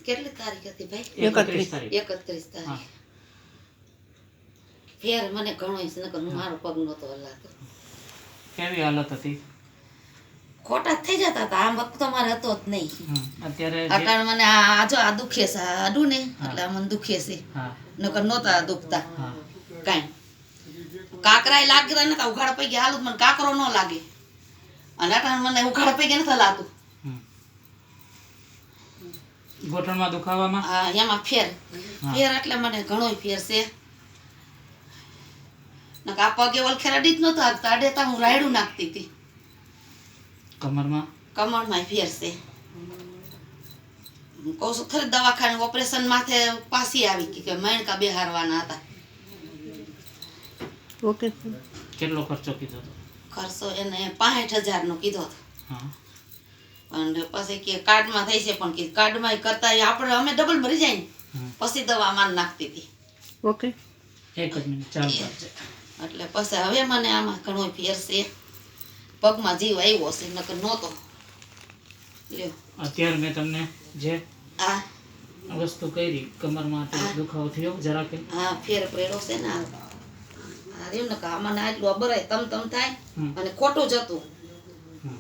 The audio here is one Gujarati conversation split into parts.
કેટલી તારીખ હતી ભાઈ? 31 તારીખ. 31 તારીખ. ફેર મને ઘણો છે નકર મારો પગ નહોતો હલાતો. કેવી હાલત હતી? ખોટા જ થઈ જતા હતા. આમ વખત મારે હતો જ નહીં. અત્યારે અટાણ મને આ જો આ દુખે છે આ આડું ને એટલે આ મને દુખે છે. હા નકર નહોતા દુખતા હા કાંઈ. કાકરાય લાગતા નતા ઉઘાડા પૈકી હાલું મને કાકરો ન લાગે અને અટાણ મને ઉઘાડા પૈકી નથી હલાતું. ગોઠણમાં દુખાવામાં હા એમાં ફેર ફેર એટલે મને ઘણોય ફેર છે. નકર આ પગે ઓલખેરાડી જ નહોતો હાલતા અડેતા હું રાયડું નાખતી હતી. કમરમાં કમળમાં ફેર છે. હું કહું છું ખરી દવાખાને ઓપરેશન માથે પાછી આવી કે મણકા બેહારવાના હતા. ઓકે કેટલો ખર્ચો કીધો હતો? ખર્ચો એને 65,000 નો કીધો હતો. હા અને પછી કે કાર્ડમાં થઈ છે પણ કે કાર્ડમાં કરતા આપણે અમે ડબલ ભરી જાય ને પછી દવા માન નાખતી હતી. ઓકે એક જ મિનિટ ચાલુ રાખજે. એટલે પછી હવે મને આમાં ઘણો ફેર છે. પગમાં જીવ આવ્યો છે નકર નહોતો. લ્યો અત્યારે મેં તમને જે આ વસ્તુ કરી કમરમાં દુખાવો થયો જરા કે હા ફેર પડ્યો છે ને આ રહ્યું ને કે આમાં આટલું અબરાય તમ થાય અને ખોટું જતું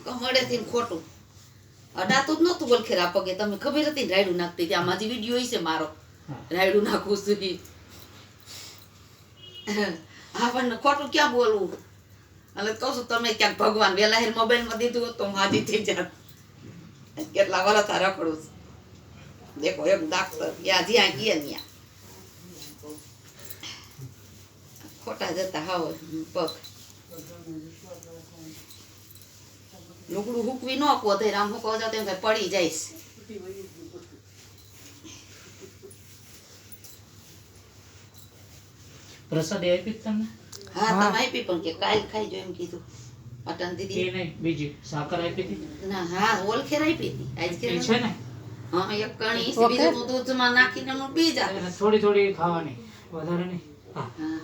કમળેથી ખોટું અડાતું જ નહોતું બોલખેરા પગે. તમે ખબર હતી ને રાયડું નાખતી હતી. આમાં જે વિડીયો છે મારો રાયડું નાખું સુધી આપણને ખોટું ક્યાં બોલવું. એટલે કહું છું તમે ક્યાંક ભગવાન વેલા હેર મોબાઈલમાં દીધું હોત તો માજી થઈ જાત. કેટલા વરસ રખડું છું. દેખો એક ડાક્ટર યા જ્યાં ગયા ત્યાં ખોટા જતા હાવ પગ લુગડું હુકવી ન કહો તો આમ હુકવા જાવ તેમ પડી જઈશ. પ્રસાદી આપી જ તમને? હા તમે આપી પણ કે કાલ ખાઈ જો એમ કીધું. અટન એ દીદી નહીં બીજી સાકર આપી હતી ના હા ઓલખેર આપી હતી આજ કે એ છે ને હા એક કણી બીજું દૂધમાં નાખીને પી જા. થોડી થોડી ખાવાની વધારે નહીં. હા હા